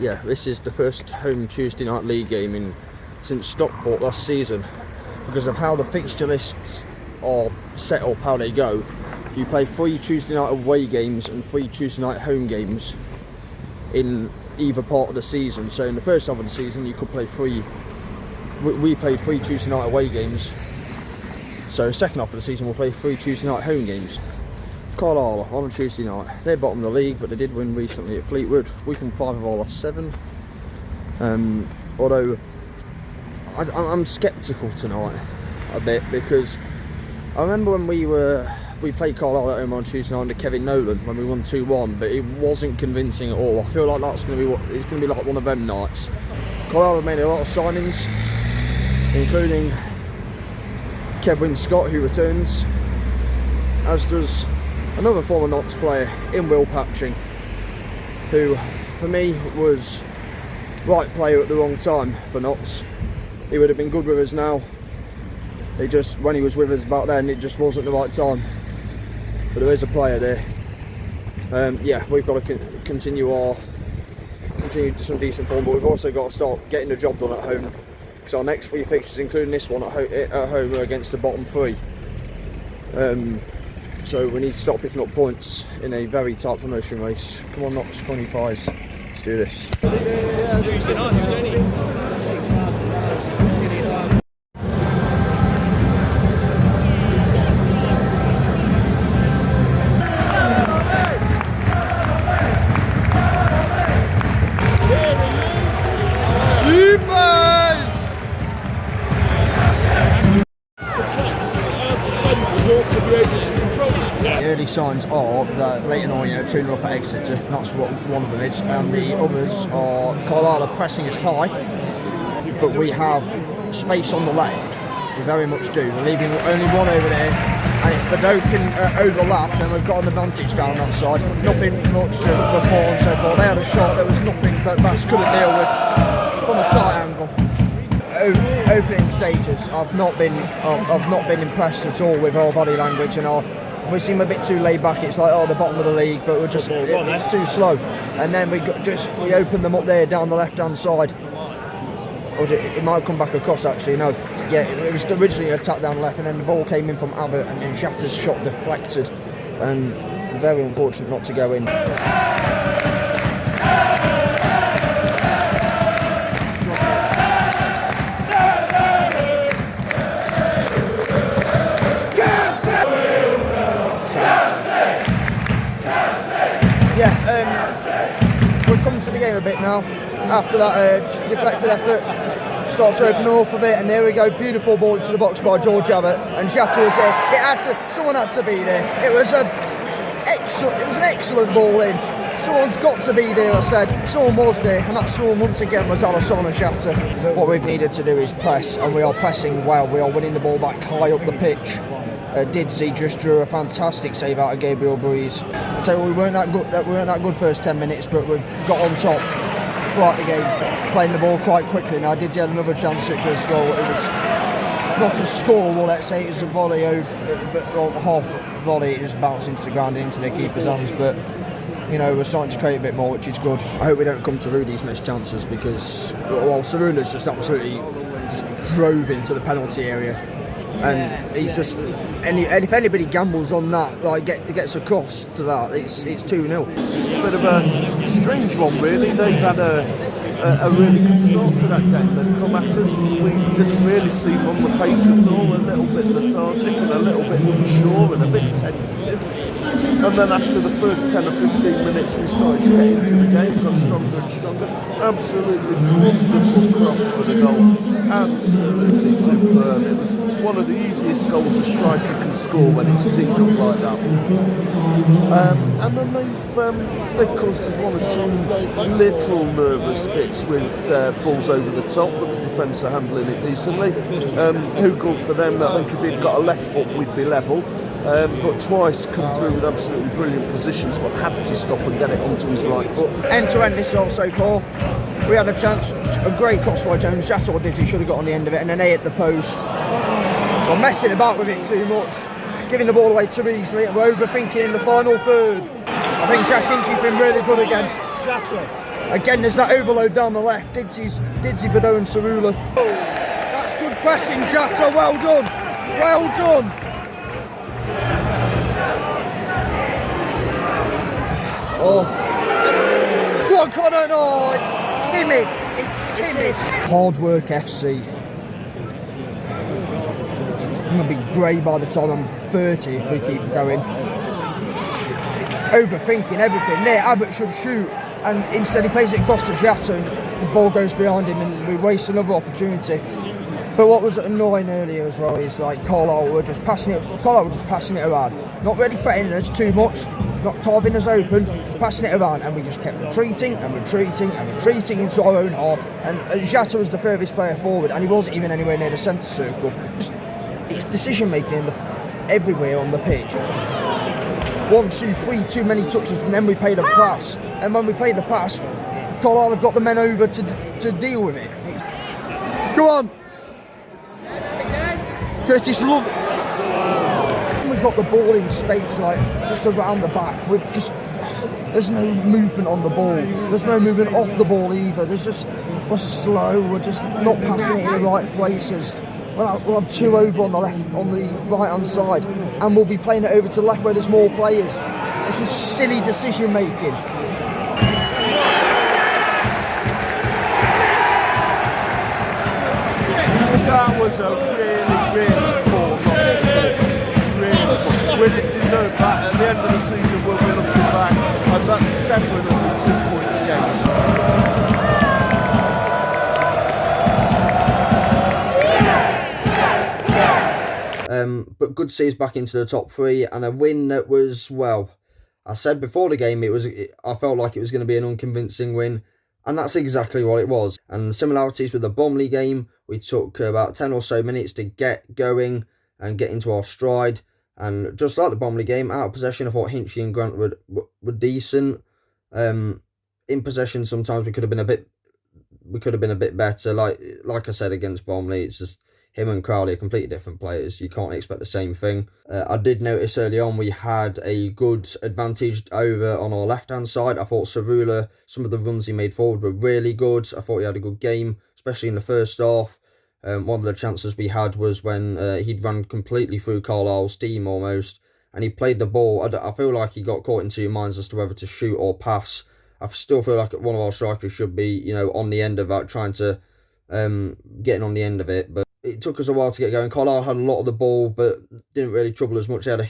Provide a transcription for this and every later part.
yeah, this is the first home Tuesday night league game since Stockport last season. Because of how the fixture lists are set up, how they go, you play 3 Tuesday night away games and 3 Tuesday night home games in either part of the season. So in the first half of the season you could play 3, we played 3 Tuesday night away games. So second half of the season we'll play 3 Tuesday night home games. Carlisle on a Tuesday night, they're bottom of the league, but they did win recently at Fleetwood. We've won 5 of our last 7. Although I'm sceptical tonight a bit, because I remember when we played Carlisle at home on Tuesday night under Kevin Nolan when we won 2-1, but it wasn't convincing at all. I feel like that's going to be it's going to be like one of them nights. Carlisle have made a lot of signings, including Kevin Scott, who returns, as does another former Notts player in Will Patching, who for me was right player at the wrong time for Notts. He would have been good with us now. It just, when he was with us back then, it just wasn't the right time. But there is a player there. Yeah, we've got to continue some decent form, but we've also got to start getting the job done at home. Because our next 3 fixtures, including this one at home, are against the bottom 3. So we need to start picking up points in a very tight promotion race. Come on, Notts, Connie Pies, let's do this. Early signs are that Leighton Orient 2-0 up at Exeter, that's what one of them is, and the others are Carlisle are pressing us high, but we have space on the left. We very much do. We're leaving only one over there, and if Bordeaux can overlap, then we've got an advantage down that side. Nothing much to report on so far. They had a shot, there was nothing that Bats couldn't deal with from a tight angle. Opening stages, I've not been impressed at all with our body language, and we seem a bit too laid back. It's like, the bottom of the league, but we're just it's too slow. And then we open them up there down the left hand side. Or it might come back across actually. No, yeah, it was originally attacked down the left, and then the ball came in from Abbott, and then Jata's shot deflected, and very unfortunate not to go in. We've come to the game a bit now. After that deflected effort, start to open up a bit, and there we go. Beautiful ball into the box by George Abbott, and Jata was there. Someone had to be there. It was an excellent ball in. Someone's got to be there, I said. Someone was there, and that someone once again was Alisson and Jata. What we've needed to do is press, and we are pressing well. We are winning the ball back high up the pitch. Didsey just drew a fantastic save out of Gabriel Breeze. I tell you, we weren't that good first 10 minutes, but we've got on top throughout the game, playing the ball quite quickly. Now Didsey had another chance, which was, well, it was not a score, well, let's say it was a volley, or half volley, it just bounced into the ground and into their keeper's hands, but you know, we're starting to create a bit more, which is good. I hope we don't come to Rudy's missed chances, because, well, Saruna's just absolutely drove into the penalty area. And he's just, and if anybody gambles on that, like gets across to that, it's 2-0. Bit of a strange one, really. They've had a really good start to that game. They've come at us. We didn't really seem on the pace at all. A little bit lethargic and a little bit unsure and a bit tentative. And then after the first 10 or 15 minutes, we started to get into the game, got stronger and stronger. Absolutely wonderful cross for the goal. Absolutely superb. It was one of the easiest goals a striker can score when it's teed up like that. And then they've caused us 1 or 2 little nervous bits with balls over the top, but the defence are handling it decently. Who good for them? I think if he'd got a left foot, we'd be level. But twice come through with absolutely brilliant positions, but had to stop and get it onto his right foot. End to end this all so far. We had a chance, a great cross by Jones. Jata or Didsey should have got on the end of it, and then they hit the post. We're messing about with it too much, giving the ball away too easily, and we're overthinking in the final third. I think Jack Inchy's been really good again. Jata, Again, there's that overload down the left. Didzy, Badeau and Cerula. Oh, that's good pressing, Jatta. Well done. Well done. Oh. Go on, Connor. No, it's timid. It's timid. Hard work FC. I'm going to be grey by the time I'm 30 if we keep going. Overthinking everything. There, Abbott should shoot. And instead he plays it across to Jatta and the ball goes behind him and we waste another opportunity. But what was annoying earlier as well is like Carlisle were just passing it around. Not really threatening us too much, not carving us open, just passing it around, and we just kept retreating into our own half. And Jatta was the furthest player forward and he wasn't even anywhere near the centre circle. Just it's decision making everywhere on the pitch. 1, 2, 3, too many touches, and then we played a pass. And when we played the pass, Carlisle have got the men over to deal with it. Go on! Curtis, look! We've got the ball in space, like, just around the back. There's no movement on the ball. There's no movement off the ball either. We're slow, we're just not passing it in the right places. We'll have 2 over on the right hand side, and we'll be playing it over to the left where there's more players. It's just silly decision making. That was a really poor loss performance. Really poor. We didn't deserve that. At the end of the season, we'll be looking back, and that's definitely 2 points gained. But good to see us back into the top 3 and a win that was, well, I said before the game I felt like it was going to be an unconvincing win, and that's exactly what it was. And similarities with the Bromley game, we took about 10 or so minutes to get going and get into our stride, and just like the Bromley game, out of possession I thought Hinchy and Grant were decent. In possession sometimes we could have been a bit better, like I said against Bromley. It's just him and Crowley are completely different players. You can't expect the same thing. I did notice early on we had a good advantage over on our left-hand side. I thought Cerula, some of the runs he made forward were really good. I thought he had a good game, especially in the first half. One of the chances we had was when he'd run completely through Carlisle's team almost, and he played the ball. I feel like he got caught in 2 minds as to whether to shoot or pass. I still feel like one of our strikers should be, on the end of that, trying to getting on the end of it, but it took us a while to get going. Carlisle had a lot of the ball, but didn't really trouble as much. They had a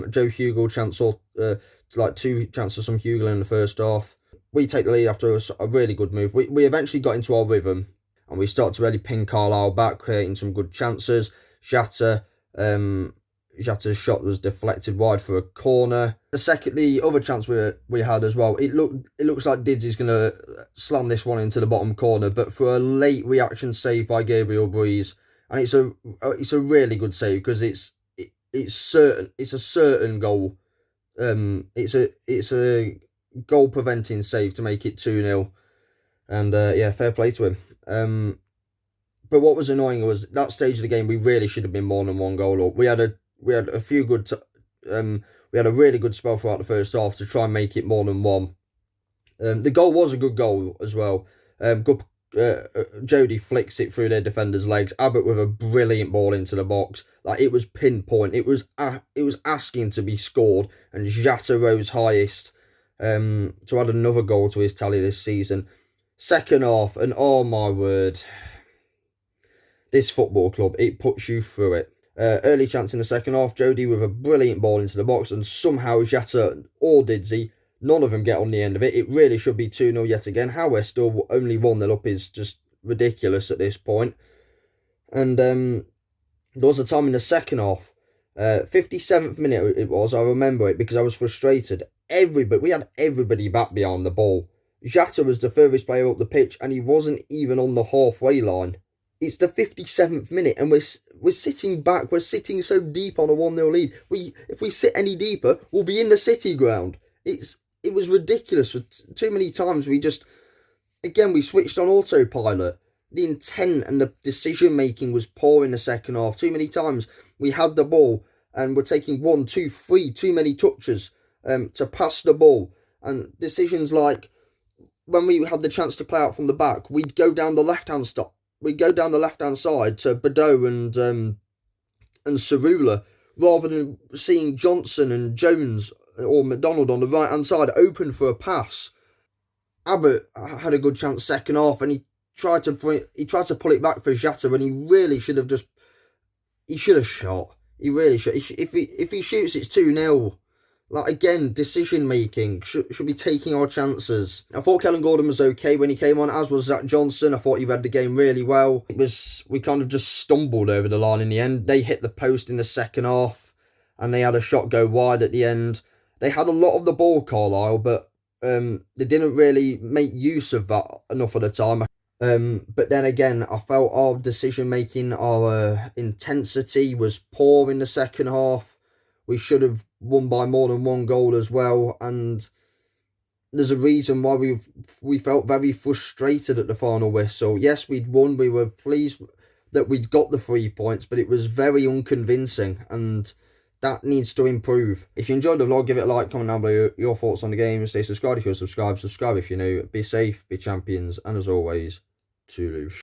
Joe Hugel chance or 2 chances from Hugel in the first half. We take the lead after a really good move. We eventually got into our rhythm, and we started to really pin Carlisle back, creating some good chances. Jatta's shot was deflected wide for a corner. The other chance we had as well, it looks like Didzy's going to slam this one into the bottom corner, but for a late reaction save by Gabriel Breeze, and it's a really good save because it's a certain goal. It's a goal preventing save to make it 2-0, and fair play to him. But what was annoying was that stage of the game we really should have been more than 1 goal up. We had a few good. We had a really good spell throughout the first half to try and make it more than 1. The goal was a good goal as well. Jody flicks it through their defender's legs. Abbott with a brilliant ball into the box. Like, it was pinpoint. It was asking to be scored, and Jatta rose highest to add another goal to his tally this season. Second half, and oh my word, this football club, it puts you through it. Early chance in the second half, Jody with a brilliant ball into the box, and somehow Jatta or Didzy, none of them get on the end of it. It really should be 2-0 yet again. How we're still only 1-0 up is just ridiculous at this point. And there was a time in the second half, 57th minute it was, I remember it because I was frustrated. We had everybody back behind the ball. Jatta was the furthest player up the pitch, and he wasn't even on the halfway line. It's the 57th minute, and we're sitting back. We're sitting so deep on a 1-0 lead. If we sit any deeper, we'll be in the City ground. It was ridiculous. Too many times we switched on autopilot. The intent and the decision making was poor in the second half. Too many times we had the ball and we're taking 1, 2, 3 too many touches to pass the ball, and decisions like when we had the chance to play out from the back, we'd go down the left-hand We'd go down the left-hand side to Bordeaux and Cerula, rather than seeing Johnson and Jones or McDonald on the right-hand side open for a pass. Abbott had a good chance second half, and he tried to pull it back for Jata, and he really should have shot. He really should. If he shoots, it's 2-0. Like, again, decision making. Should be taking our chances. I thought Kellen Gordon was okay when he came on, as was Zach Johnson. I thought he read the game really well. We kind of just stumbled over the line in the end. They hit the post in the second half, and they had a shot go wide at the end. They had a lot of the ball, Carlisle, but they didn't really make use of that enough of the time. But then again, I felt our decision making, our intensity was poor in the second half. We should have won by more than one goal as well, and there's a reason why we felt very frustrated at the final whistle. Yes, we'd won. We were pleased that we'd got the 3 points, but it was very unconvincing, and that needs to improve. If you enjoyed the vlog, give it a like, comment down below your thoughts on the game. Stay subscribed if you're subscribed. Subscribe if you're new. Be safe, be champions, and as always, toodaloo.